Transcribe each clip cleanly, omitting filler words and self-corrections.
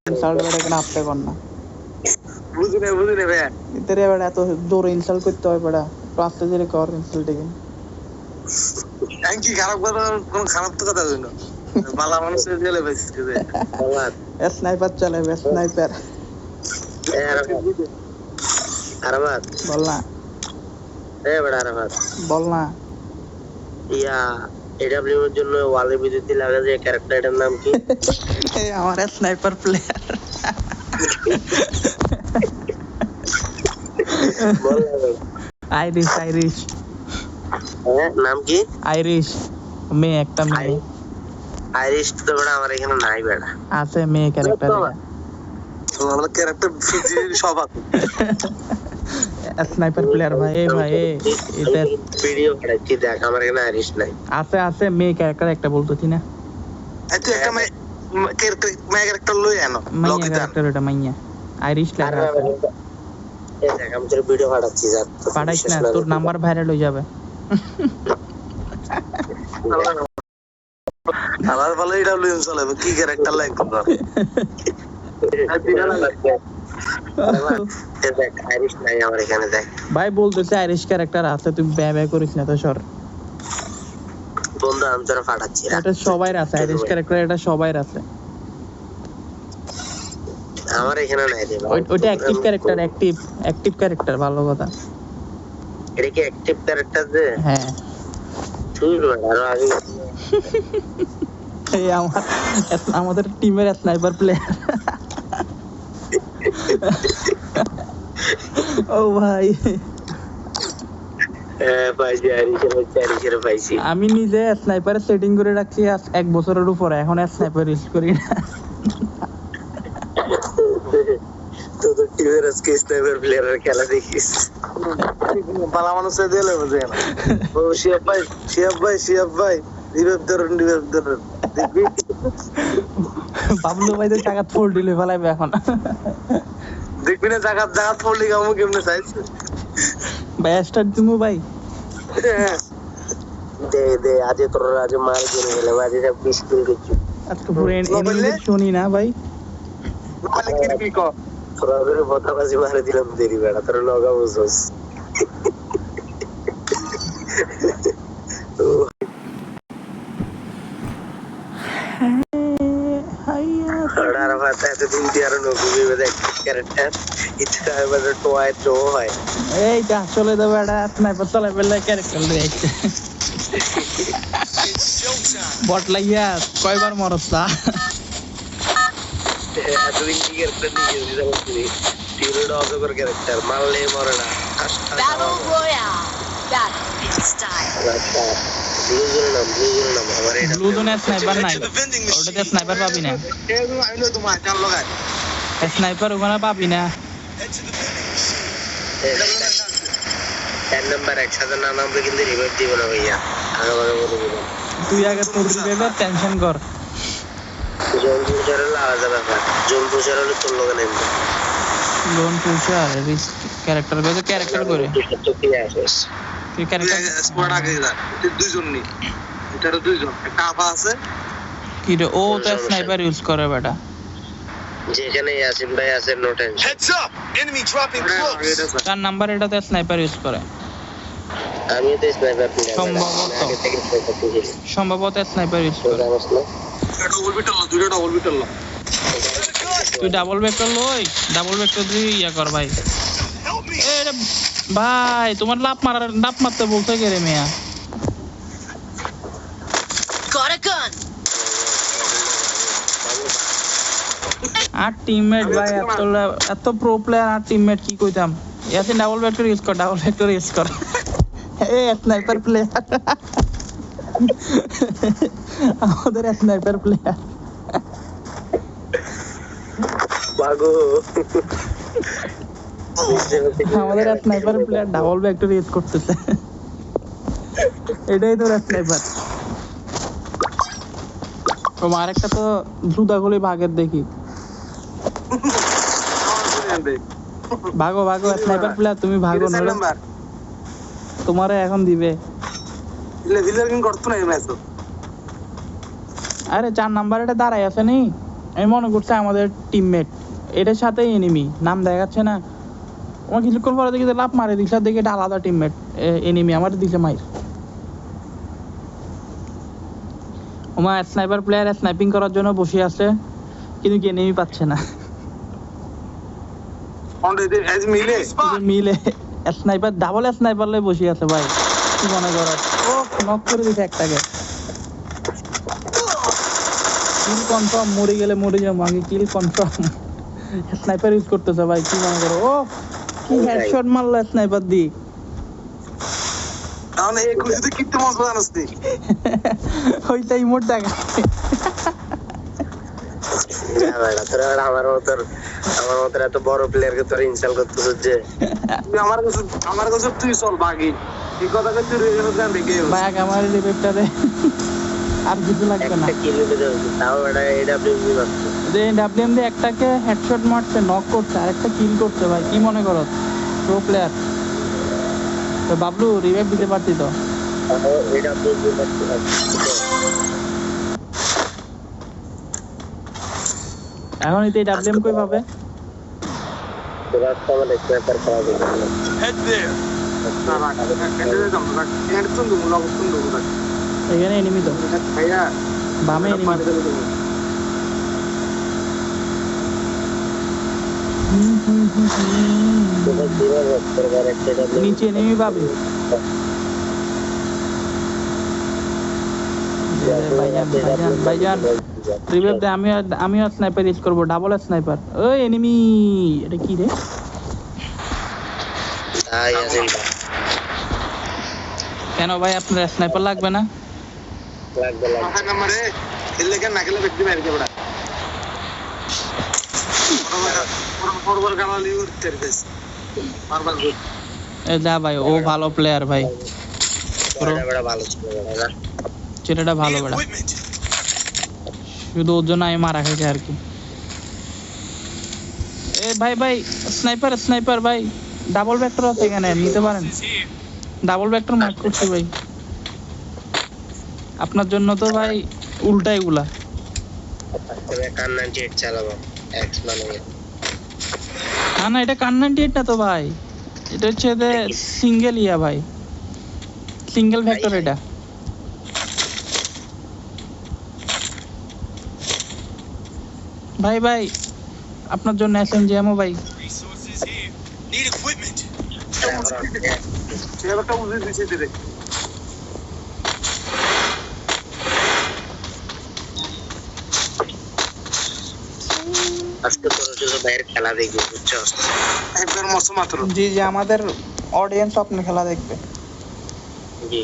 Insult বেটা কেন আপনি কর না বুঝি না ভাই ইতারে বেটা এত জোরে ইনসাল্ট করতে হয় বেটা আস্তে ধীরে কর ইনসাল্ট দেখেন কি খারাপ কথা কোন খারাপ তো কথা হইলো বালা মানুষের জেলে বেঁচে যে স্নাইপার চালাবে স্নাইপার আরামাত বল না বড় আরামাত বল না ইয়া এডব্লিউ এর জন্য ওয়ালের ভিতরে লাগা যে ক্যারেক্টারটার নাম কি এই আমার স্নাইপার প্লেয়ার বল আইরিশ নাম কি আইরিশ মেয়ে একটা মেয়ে আইরিশ তো বড় আমার এখানে নাই বেড়া আছে মেয়ে ক্যারেক্টার তোমার ক্যারেক্টার সব আছে স্নাইপার প্লেয়ার ভাই এটা ভিডিও করেছি দেখ আমার এখানে আইরিশ নাই আছে মেয়ে ক্যারেক্টার একটা বলতেছি না তুই একটা ক্যারেক্টার লই আনো মাইয়া ক্যারেক্টার এটা মাইয়া আইরিশ লেখা আছে এই দেখ আমি তোর ভিডিও পাঠাচ্ছি যা পাঠাইস না তোর নাম্বার ভাইরাল হয়ে যাবে আমার ভালো এডব্লিউ চলে কি ক্যারেক্টার লাইক তোর দেখ আইরিশ নাই আমার এখানে দেখ ভাই বলতেছে আইরিশ ক্যারেক্টার আছে তুই ব্যয় করিস না তো সর বন্ধু আমি তোর পাঠাচ্ছি এটা সবাই আছে আইরিশ ক্যারেক্টার এটা সবাই আছে আমার এখানে নাই রে ওইটা অ্যাক্টিভ ক্যারেক্টার ভালো কথা এটা কি অ্যাক্টিভ ক্যারেক্টার যে হ্যাঁ তুই আরো আগে এই আমাদের টিমের স্নাইপার প্লেয়ার ও ভাই পাইছি আমি নিজে স্নাইপারের সেটিং করে রাখছি 1 বছরের উপরে এখন স্নাইপার ইউজ করি না তো টিমের আজকে স্নাইপার প্লেয়ারের খেলা দেখিস বালা মানুষের দিলে বুঝে না ও শিয়াব ভাই রিভাইভ ধরুন দেখবি বাবলু ভাই তো টাকা ফোর দিলে ফেলাইবে এখন দেখবি না জাগাত পড়লি গামু কেমনে চাইছে ভাই স্টার্ট দিমু ভাই দে আজ তোর আজ মার গেলে গেলে আজ সব 20 কিল করছি আজকে পুরো এনিমি শুনি না ভাই বলে কি কো তোরা ধরে বতাবাজি মারে দিলাম দেরি বেড়া তোর লগা বুঝছস আর ভাতা এত দিন দিয়ার নগুবি দেখ ক্যারেক্টার ইচ্ছা মানে টোয়ায় তো হয় এইটা আসলে তো বেটা স্নাইপার চালাই পেলে ক্যারেক্টার লই আইছে বট লাইয়া কয়বার মরছা এতদিন কি ক্যারেক্টার নিয়ে দিতে পারছি টিউরোড অজগর ক্যারেক্টার মারলে মরে না Battle Royale. Battle style. Blue জোনে স্নাইপার নাই ওটাতে স্নাইপার পাবি না আইলো তোমার চাল লাগাই স্নাইপার ওখানে পাবি না 10 নাম্বার একসাথে না নামলে কিন্তু রিভাইভ দিব না ভাইয়া আগে বলে বলবো তুই আগে তোর রিভাইভে টেনশন কর জোন পুষার হলে আলাদা ব্যাপার জোন পুষার হলে তোর লোক নেমবে লোন পুষার রিস্ক ক্যারেক্টার করে তুই ক্যারেক্টার স্কোয়াড আগে যা দুইজন নি এটার দুইজন একটা আফা আছে কি রে ও তো স্নাইপার ইউজ করে বেটা যেখানে ইয়াসিন ভাই আছে no tension heads up enemy dropping close তার নাম্বার এটাতে স্নাইপার ইউজ করে আমি তো স্নাইপার প্লেয়ার আগে থেকে স্নাইপার প্লেয়ার সম্ভবত স্নাইপার ইউজ করে দুইটা ডবল বিটল তুই ডাবল ভেক্টর দিয়ে ইয়া কর ভাই এরে ভাই তোমার লাভ মারতে বলতে কে রে মিয়া Got a gun. আর টিমমেট ভাই এত প্রো প্লেয়ার আর টিমমেট কি কইতাম ইয়াসিন ডাবল ভেক্টর ইউজ কর এই স্নাইপার প্লেয়ার আমাদের স্নাইপার প্লেয়ার বাগো আমাদের sniper player double vector use করতেছে এটাই তো স্নাইপার তোমার একটা তো জুতাগুলি ভাগের দেখি ভাগো স্নাইপার প্লেয়ার তুমি ভাগো না তোমারে এখন দিবে ভিলার কিং করতে না ম্যাচ আরে 4 নাম্বার এটা দাঁড়াই আছে নি আমি মনে করছি আমাদের টিমমেট, এটার সাথে এনিমি, নাম দেখা যাচ্ছে না। আমার কিছুক্ষণ পরে দেখি লাভ মারে দিছে, দেখি এটা আলাদা টিমমেট, এনিমি আমার দিছে মাইর। ওমা স্নাইপার প্লেয়ার স্নাইপিং করার জন্য বসে আছে, কিন্তু এনিমি পাচ্ছে না। মিলে মিলে স্নাইপার, ডাবল স্নাইপার লয়ে বসে আছে ভাই, কি মনে করো? ও নক করে দিছে একটাকে। কিল কনফার্ম, মরে গেলে মরে যাবো আগে, কিল কনফার্ম। স্নাইপার ইউজ করতেছে ভাই, কি মনে করো? ও কি হেডশট মারলো স্নাইপার দি। তাহলে এই খুশিতে কিতে মজা জানাসনি ওইটা ইমোট দেখা। আমার মতো এত বড় প্লেয়ারকে তোর ইনস্টল করতেছিস যে আমার কাছে তুই চল বাগি এই কথা তুই রেজাল্ট গান দেখে ভাই আগে আমার রিভেটটারে আর কিছু লাগবে না। একটা কিল দিতে হবে, তাও এটা এডব্লিউএম মারছে। যে ডাব্লিউএম দিয়ে একটাকে হেডশট মারছে, নক করছে, আরেকটা কিল করছে ভাই, কি মনে করো? প্রো প্লেয়ার তো। বাবলু রিভাইভ দিতে পারতি তো। এডব্লিউএম মারছে। এখন এতে ডাব্লিউএম কই পাবে? তোরা তো আমাদের স্নাইপার করা যাবে না। এখানে এনিমি তো, ভাইয়া বামে এনিমি। তোরা কিভাবে করবার একটা এডব্লিউএম নিচে এনিমি পাবে। ভাইজান রিভাইভ দে, আমিও স্নাইপার ইউজ করবো, ডাবল স্নাইপার। ওই এনিমি, এটা কি রে? তাই আছে। কেন ভাই আপনার স্নাইপার লাগবে না? লাগবে মাথা কামড়ে খেললে কেন না খেললে ব্যক্তি মেরে দেবড়া ফরওয়ার্ড কামালি উঠতে রেস মারবার গুড। এ যা ভাই, ও ভালো প্লেয়ার ভাই, বড় ভালো ছিল না। ছেলেটা ভালো বেড়া, শুধু ওর জন্য আমি মারা খাইছি আর কি। এ ভাই ভাই স্নাইপার স্নাইপার ভাই, ডাবল ভেক্টর আছে এখানে, নিতে পারেন। ডাবল ভেক্টর মার্ক করছি ভাই আপনার জন্য তো ভাই, উল্টা এগুলা। তবে কান 98 চালাবো এক্স মানে। না না, এটা কান 98 না তো ভাই, এটা হচ্ছে সিঙ্গেল ইয়া ভাই, সিঙ্গেল ভেক্টর এটা। ভাই ভাই আপনার জন্য এসএমজি এমও ভাই। ছেলেটা উঠে দিছে দিরে আজকে তোর শুধু বাইরের খেলা দেখবি, বুঝছস? একবার মস্ত মাত্র জি জি, আমাদের অডিয়েন্স আপনার খেলা দেখবে। জি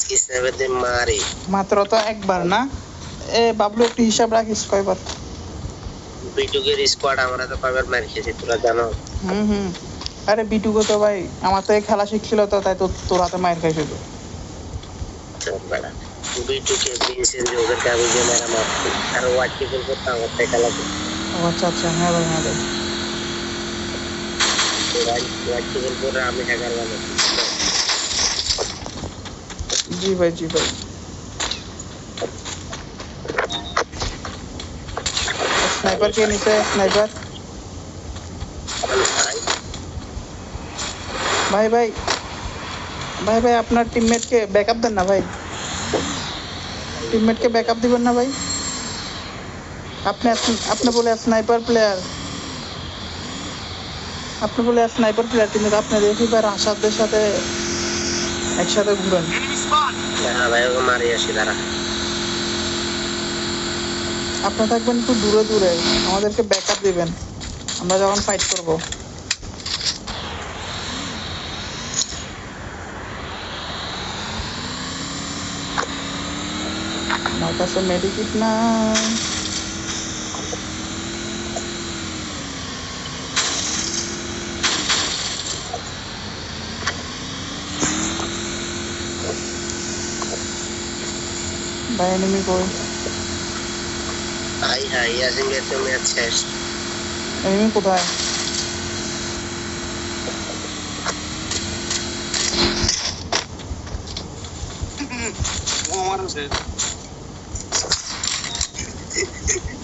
কিসেবে দে মারি মাত্র তো একবার না। এ বাবলু একটু হিসাব রাখিস কয়বার। বিটুকের স্কোয়াড আমরা তো কয়বার মার খেয়েছি তোরা জানো। হুম। আরে বিটুকো তো ভাই আমার তো এই খেলা শিখছিল তো, তাই তো তোর হাতে মাইর খাইছিল। বিটুকে বিনসেন ওদেরকে আমি যে মেরা মারছি, আর ওয়াইট পিপল করতে আমার থেকে খেলা করছে। ও আচ্ছা আচ্ছা, হ্যাঁ ভাই হ্যাঁ ভাই। ওয়াইট পিপল করে আমি হ্যাকার বানাচ্ছি। জি ভাই জি ভাই। স্নাইপার কে নিচে, স্নাইপার ভাই ভাই ভাই ভাই আপনার টিমমেটকে ব্যাকআপ দেন না ভাই, টিমমেটকে ব্যাকআপ দিবেন না ভাই। আপনি বলে স্নাইপার প্লেয়ার, আপনি বলে স্নাইপার প্লেয়ার, কিন্তু আপনি দেখি ভাই আসাদের সাথে একসাথে ঘুরেন। হ্যাঁ ভাই ওকে মারি আসি দাঁড়া। আপনি থাকবেন একটু দূরে দূরে, আমাদেরকে ব্যাকআপ দিবেন আমরা যখন ফাইট করব। আমার কাছে মেডিকিট না। ভাই এনিমি কই? হাই হাই ইয়াসিন ভাই তো ম্যাচ শেষ। এনিমি কোথায়? আমার আছে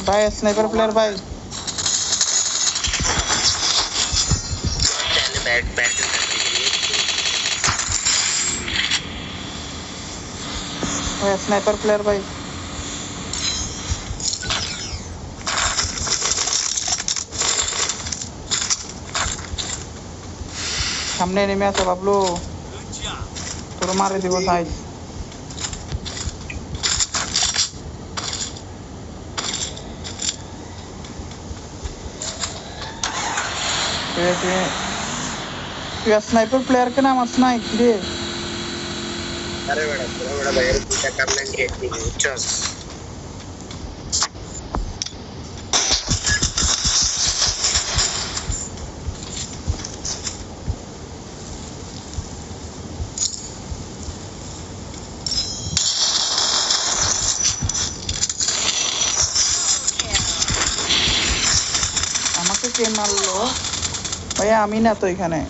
ভাই স্নাইপার প্লেয়ার ভাই चाहे बैट बैट ভাই স্নাইপার প্লেয়ার ভাই সামনে নেমে আছে বাবলু তোর মারে দিব সাইড তুই স্নাইপার প্লেয়ার के नाम असना है रे अरे बड़ा बैर पूजा कर लेंगे चल আমাকে কে মারলো ভাই আমি না তো এখানে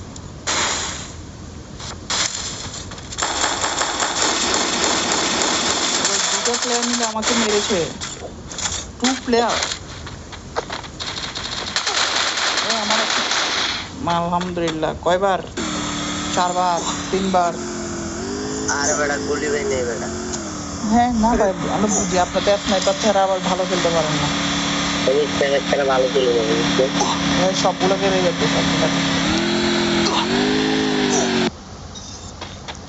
দুটো প্লেয়ার মিলে আমাকে মেরেছে টু প্লেয়ার আমার আলহামদুলিল্লাহ কয়বার 4 বার 3 বার अरे बड़ा गोली भाई नहीं बेटा হ্যাঁ না ভাই আমরা বুঝি আপনাদের স্নাইপার ছাড়া আবার ভালো খেলতে পারেন না अभी तेरे वाले चले गए ভাই সবগুলোকে রেগে যাচ্ছে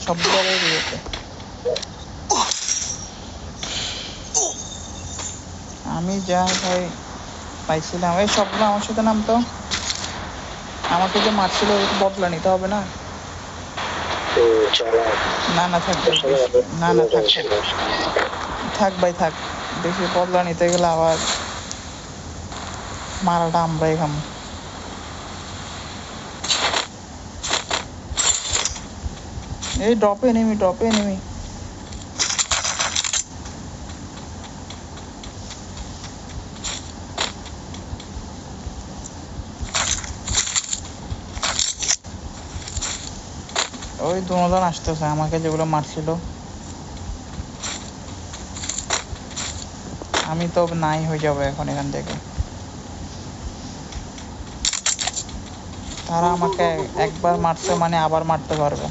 সবগুলো রেগে যাচ্ছে আমি যা ভাই পাইছিলাম এই সবগুলো আমার সাথে নামতো আমাকে যে মারছিল ওই বদলা নিতে হবে না तो चला না না থাক না না থাক থাক ভাই থাক বেশি বদলা নিতে গেলে আবার মারাটা আমরাই খাম এই ড্রপে নেমি ওই দুজন আসতেছে আমাকে যেগুলো মারছিল আমি তো নাই হয়ে যাবো এখন এখান থেকে তারা আমাকে একবার মারছে মানে আবার মারতে পারবে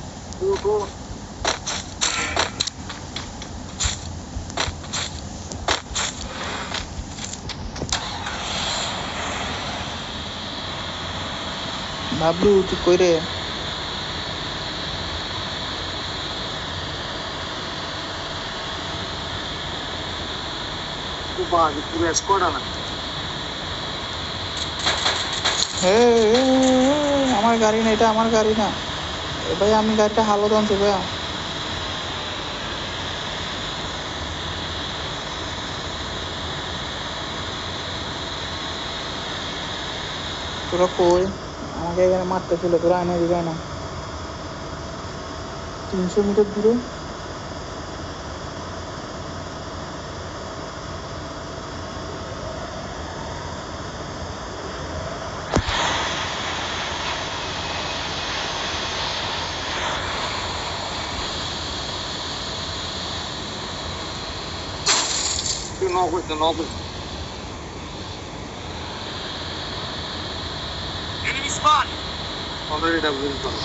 বাবলু তুই কই রে বাজ পুরো স্কোয়াড আনা আমার গাড়ি না এটা আমার গাড়ি না ভাই আমি গাড়িটা হালত আনছি ভাইয়া তোরা কই আমাকে এখানে মারতে ছিল তোরা এনে দিবে না 300 মিটার দূরে তুই নক হইতে Enemy spotted. অলরেডি ডাবল করো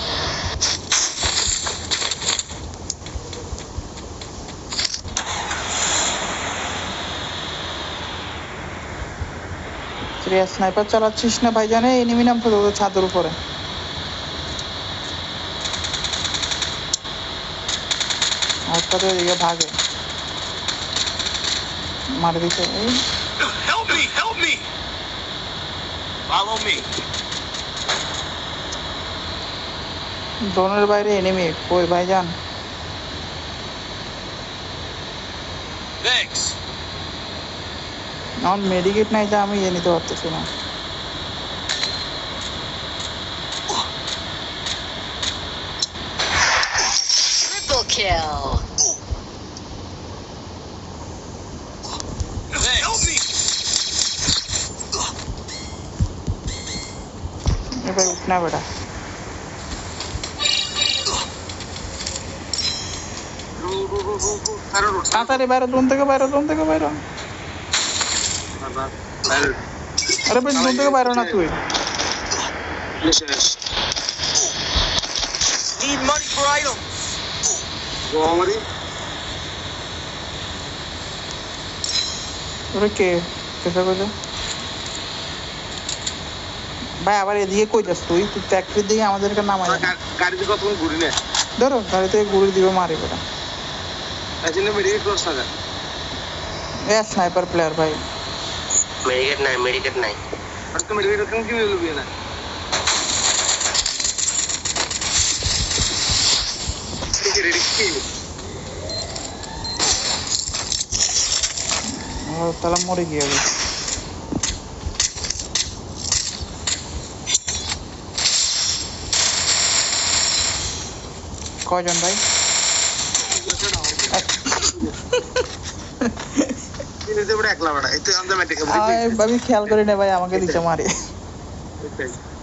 স্নাইপার চালাচ্ছিস না ভাই জানে এনিমি নাম তো তোদের ছাদের উপরে আজকে দিকে ভাগে মার দিছে এই Help me! Follow me. জোনের বাইরে এনিমি কই ভাইজান Thanks. আমার মেডিকেট নাই যা আমি নিতে পারতেছি না Triple kill. Help me! এবার উঠ না বেটা গো কারো রোড তাড়াতাড়ি বাইরে জোন থেকে বাইরে আরে বেশ জোন থেকে বাইরে না তুই শেষ Need money for items. গোমারি ওরে কে কেসা কইছে ভাই আবার এদিকে কই যাস তুই ফ্যাক্টরির দিকে আমাদেরকে নামাই গাড়িতে কত ঘুরি না ধরো গাড়ি থেকে ঘুরে দিবে মারি বেটা এজন্য মেডিকেল ক্রস থাকা এ স্নাইপার প্লেয়ার ভাই মেডিকেট নাই আর তো মেডিকেল কেন কি হলো বিয়ে না রেডি কি ও তাহলে মরে গিয়ে গেল কয়জন ভাই একলা বড় এতে আমরা মেডিকেল আমি খেয়াল করি না ভাই আমাকে দিতে মারি Okay.